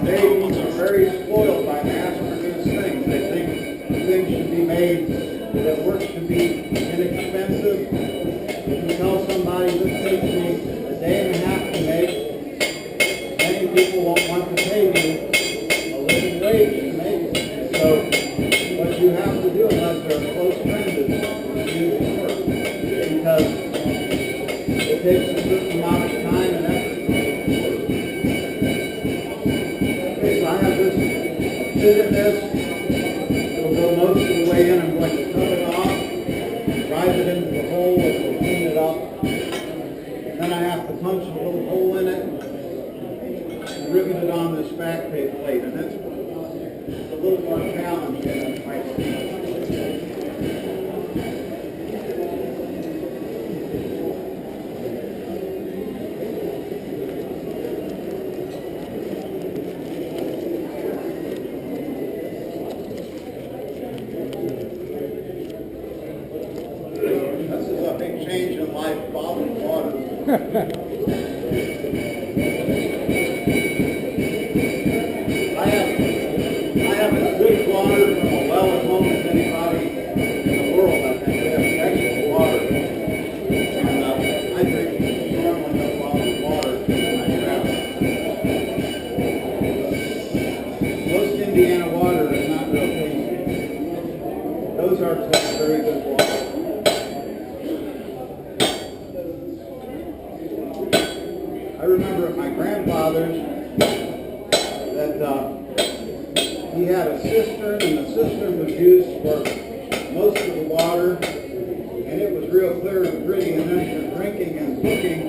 babies are very spoiled by mass-produced things. They think things should be made, that work should be inexpensive. If you tell somebody this takes me a day and a half to make, many people won't want to pay you a living wage to make it. So what you have to do, unless they're a close friend, is do the work. Because it takes a certain amount of time and effort. Okay, so I have this fit in this. It'll go most of the way in. I'm going to cut it off, drive it into the hole, which will clean it up. And then I have to punch a little hole in it and rivet it on this back plate. And it's a little more challenging than it might seem. Change in life, bottled water. I have as good water from a well at home as anybody in the world. I think we have excellent water, and I drink normally no bottled water when I travel. Most Indiana water is not real tasty. Those are very good water. I remember at my grandfather's that he had a cistern, and the cistern was used for most of the water, and it was real clear and pretty. And then for drinking and cooking,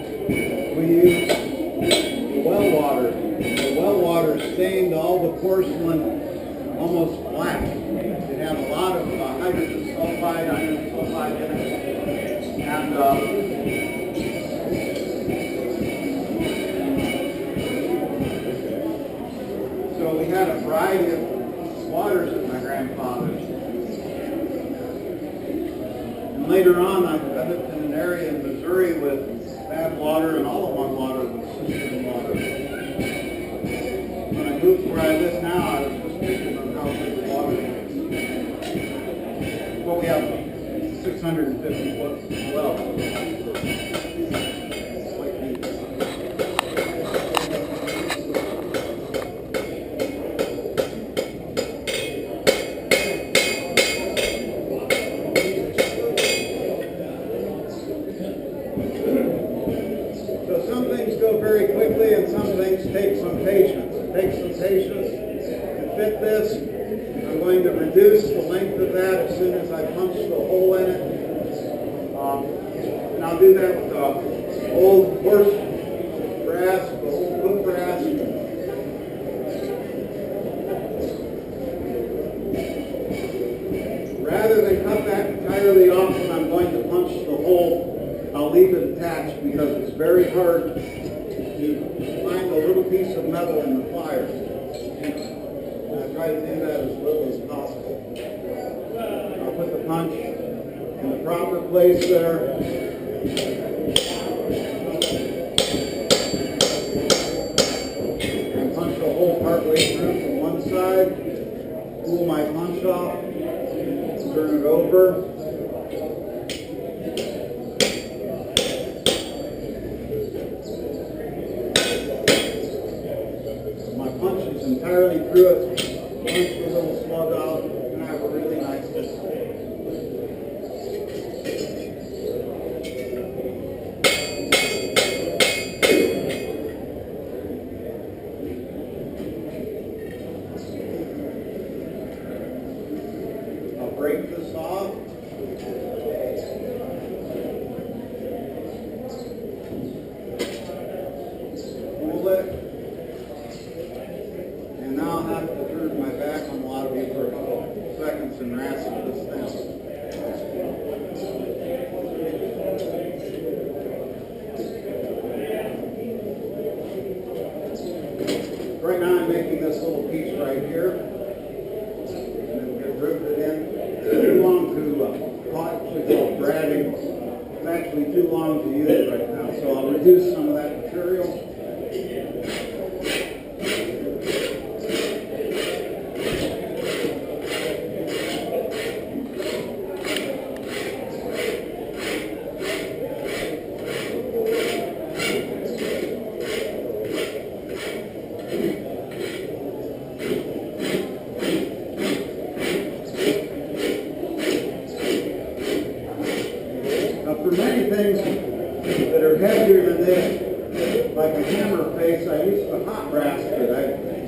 we used the well water. The well water stained all the porcelain almost black. It had a lot of hydrogen sulfide in it, and so we had a variety of waters at my grandfather's. And later on, I lived in an area in Missouri with bad water, and all of my water was cistern water. When I moved to where I live now, I was just thinking of how good the water is. Well, we have 650 foot well. Very quickly, and some things take some patience. It takes some patience to fit this. I'm going to reduce the length of that as soon as I punch the hole in it. And I'll do that with the old horse brass, the old foot brass. Rather than cut that entirely off when I'm going to punch the hole, I'll leave it attached because it's very hard to find a little piece of metal in the pliers. And I try to do that as little as possible. I'll put the punch in the proper place there. And punch the hole partway through from one side. Pull my punch off. Turn it over. Entirely through it, punch the little slug out, and I have a really nice display. I'll break this off. Pull it. And now I'll have to turn my back on a lot of you for a couple seconds and wrestle this down. Right now I'm making this little piece right here. And then rip it in. It's too long to actually called bradding. It's actually too long to use right now. So I'll reduce some of that material.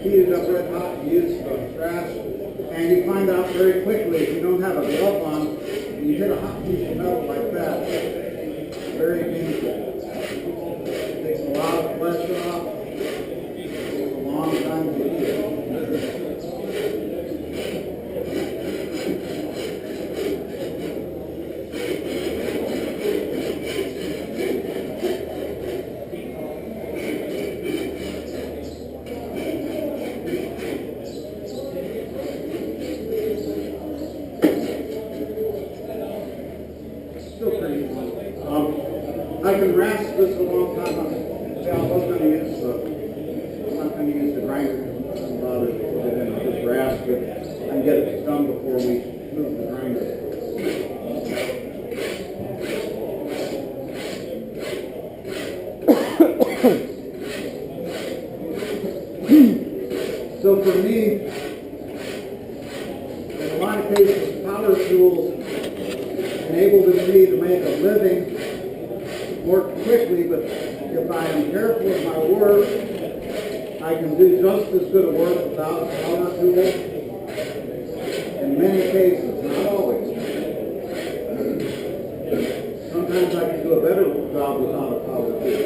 heat it up red hot and use the brass. And you find out very quickly if you don't have a glove on, and you hit a hot piece of metal like that, very painful. It takes a lot of flesh off. It takes a long time to heal. I can rasp this a long time. I'm not going to use the grinder. I'm bother to put it in. I'll just rasp it and get it done before we move the grinder. So for me, in a lot of cases, power tools enabled me to make a living more quickly, but if I am careful with my work, I can do just as good a work without a power tool. In many cases, not always. Sometimes I can do a better job without a power tool.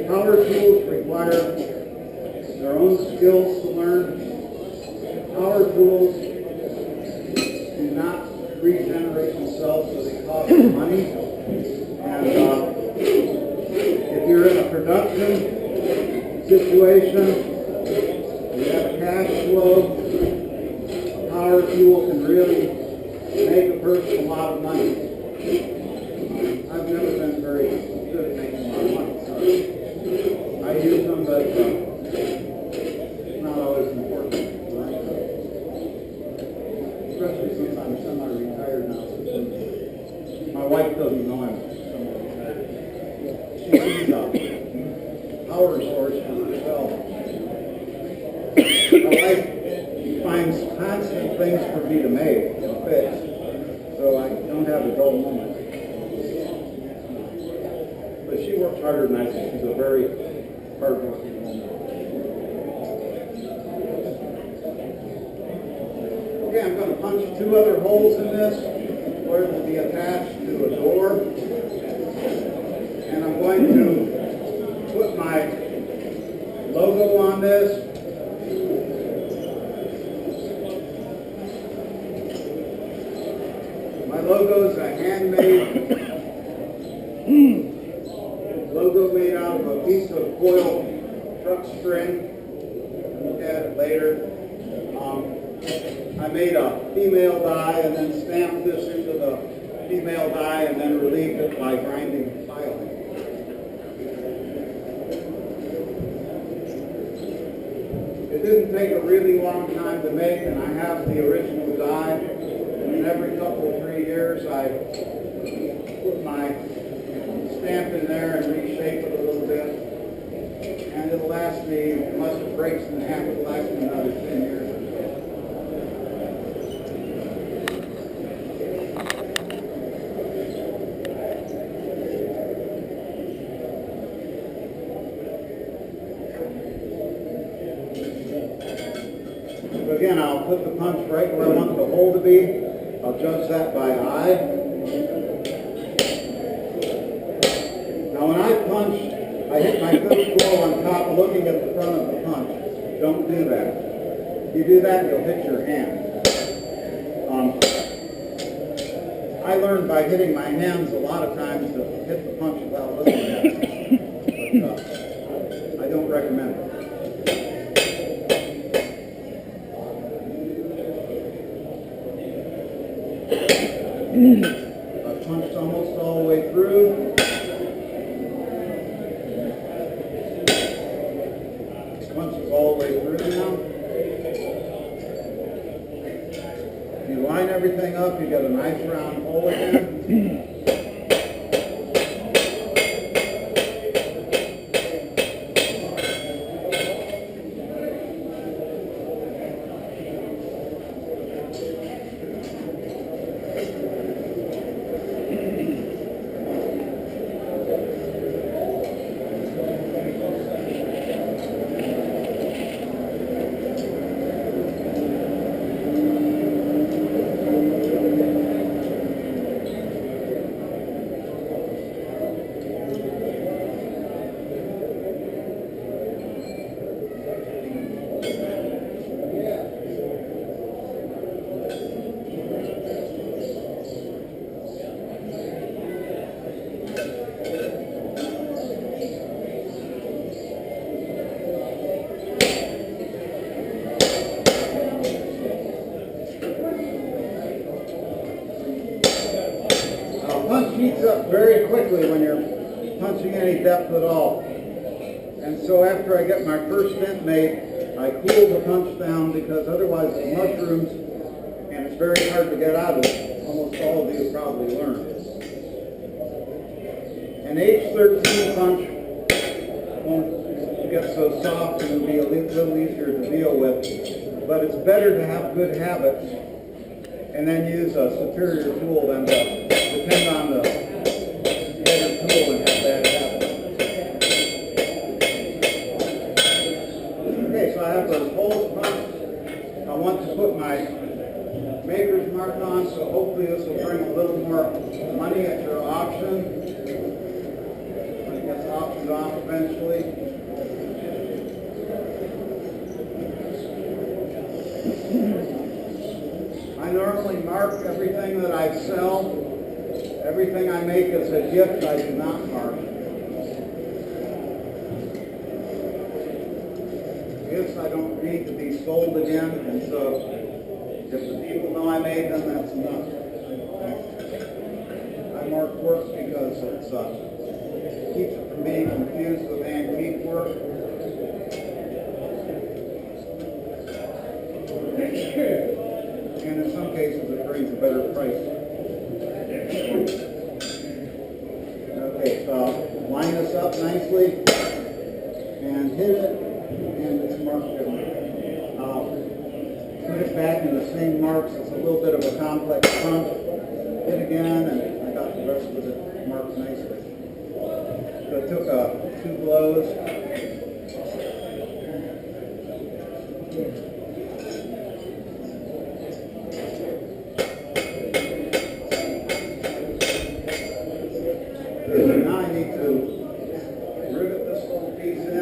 Power tools require their own skills to learn. Power tools do not regenerate themselves, so they cost money. And if you're in a production situation, you have a cash flow, a power tool can really make a person a lot of money. I've never been very good at making a lot of money, so I use them, but it's not always important. Especially since I'm semi-retired now. My wife doesn't know I'm semi-retired. She's a power source for herself. My wife finds constant things for me to make and fix, so I don't have a dull moment. But she works harder than I do. She's a very hard-working woman. Okay, I'm going to punch 2 other holes in this where it will be attached to a door. And I'm going to put my logo on this. My logo is a handmade logo made out of a piece of coil truck string. Look at it later. I made a female die and then stamped this into the female die and then relieved it by grinding and filing. It didn't take a really long time to make, and I have the original die. And then every couple of 3 years I put my stamp in there and reshape it a little bit. And it'll last me, unless it breaks in half, it'll last me another 10 years. Again, I'll put the punch right where I want the hole to be. I'll judge that by eye. Now when I punch, I hit my foot blow on top looking at the front of the punch. Don't do that. If you do that, you'll hit your hand. I learned by hitting my hands a lot of times to hit the punch without looking at it. But I don't recommend it. I've punched almost all the way through. This punch is all the way through now. If you line everything up, you get a nice round hole again. heats up very quickly when you're punching any depth at all. And so after I get my first dent made, I cool the punch down because otherwise it mushrooms and it's very hard to get out of it. Almost all of you have probably learned. An H13 punch won't get so soft and it'll be a little easier to deal with. But it's better to have good habits and then use a superior tool than to depend on the better tool and have bad habits. Okay, so I have those holes punched. I want to put my maker's mark on, so hopefully this will bring a little more money at your auction when it gets auctioned off eventually. I normally mark everything that I sell. Everything I make as a gift I do not mark. Gifts I don't need to be sold again, and so if the people know I made them, that's enough. I mark work because it keeps it from being confused with antique work. And in some cases it brings a better price. Okay, so line this up nicely and hit it, and it's marked different. Put it back in the same marks. It's a little bit of a complex punch. Hit again, and I got the rest of it marked nicely. So I took 2 blows. Now I need to rivet this little piece in.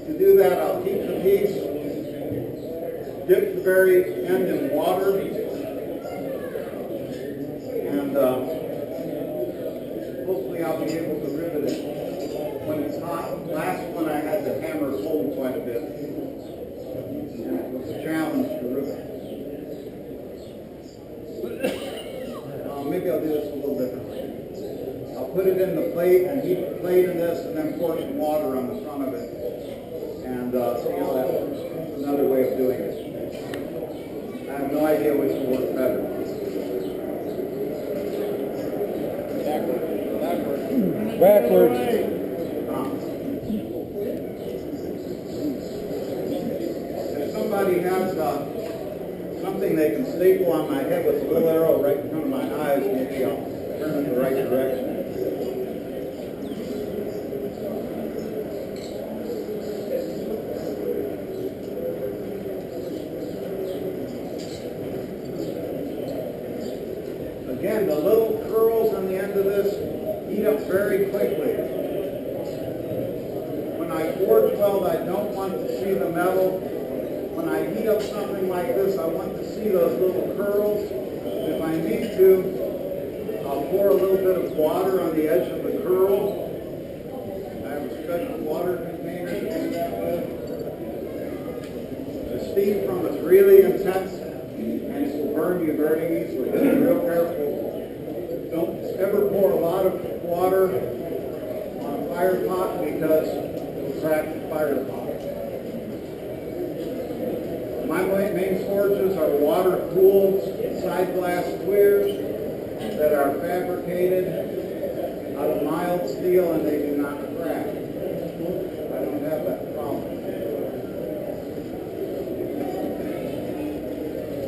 To do that, I'll keep the piece, dip the very end in water, and hopefully I'll be able to rivet it when it's hot. Last one I had the hammer hold quite a bit, and it was a challenge to rivet. Maybe I'll do this a little differently. I'll put it in the plate and heat the plate in this and then pour some water on the front of it. And see how that works. Another way of doing it. I have no idea which will work better. Backwards. If somebody has something they can staple on my head with a little arrow right in front of my eyes, maybe I'll turn it the right direction. Again, the little curls on the end of this heat up very quickly. When I forge weld, I don't want to see the metal. When I heat up something like this, I want to see those little curls. If I need to, I'll pour a little bit of water on the edge of the curl. I have a special water container to do that with. The steam from it's really intense, and it will burn you very easily. Be real careful. Don't ever pour a lot of water on a fire pot because it will crack the fire pot. My main forges are water-cooled side glass clears that are fabricated out of mild steel, and they do not crack. I don't have that problem.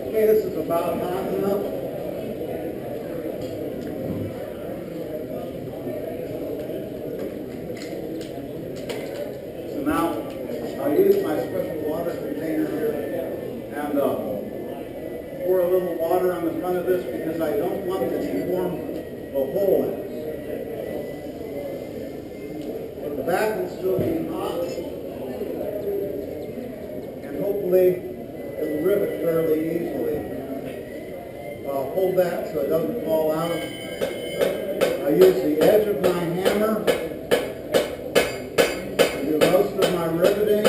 Okay, this is about hot enough. So now I'll use my special water container here and pour a little water on the front of this because I don't want to deform the hole in it. But the back will still be hot, and hopefully it will rivet fairly easily. I'll hold that so it doesn't fall out. I use the edge of my hammer to do most of my riveting.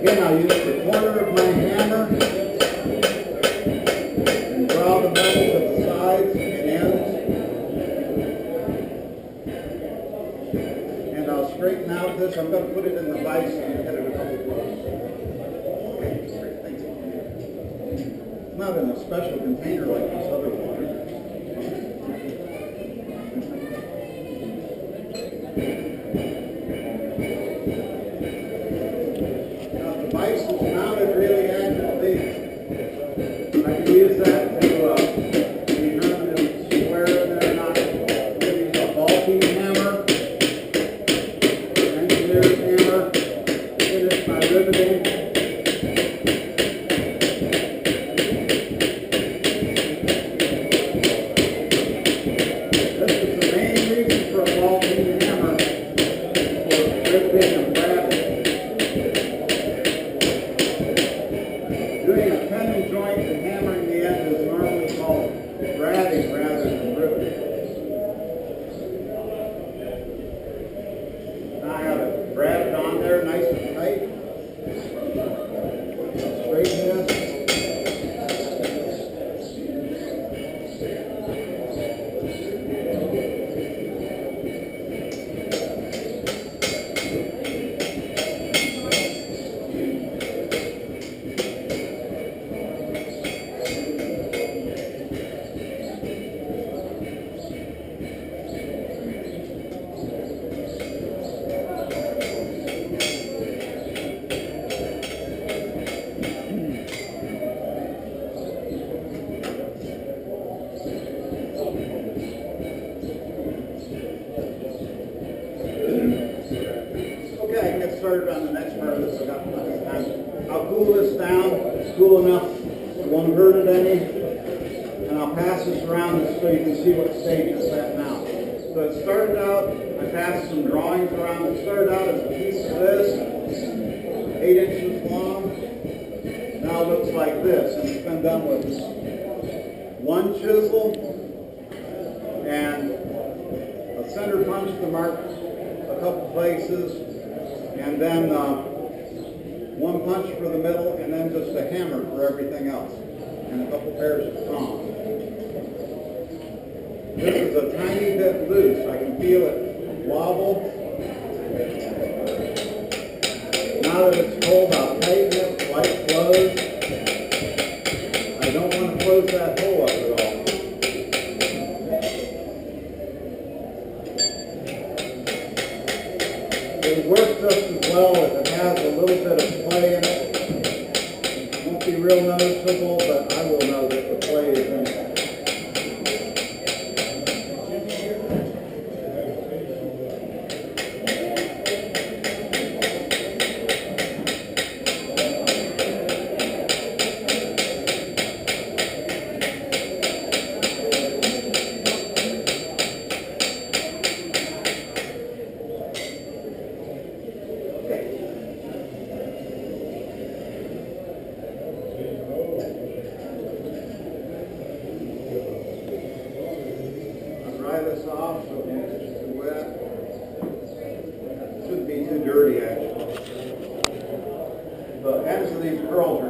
Again, I'll use the corner of my hammer and draw the metal to the sides and ends. And I'll straighten out this. I'm going to put it in the vise and hit it a couple blows. Okay, great, thanks. It's not in a special container like this other one. Started on the next part of this. I got plenty of time. I'll cool this down. It's cool enough. It won't hurt it any. And I'll pass this around so you can see what stage it's at now. So it started out, I passed some drawings around. It started out as a piece of this, 8 inches long. Now it looks like this. And it's been done with one chisel and a center punch to mark a couple places. And then one punch for the middle, and then just a hammer for everything else, and a couple pairs of tongs. This is a tiny bit loose. I can feel it wobble. Now that it's cold, I'll tighten it, light close. I don't want to close that hole up at all. It works just as well if it has a little bit of play in it. It won't be real noticeable, but I will know that the play is in it. This off so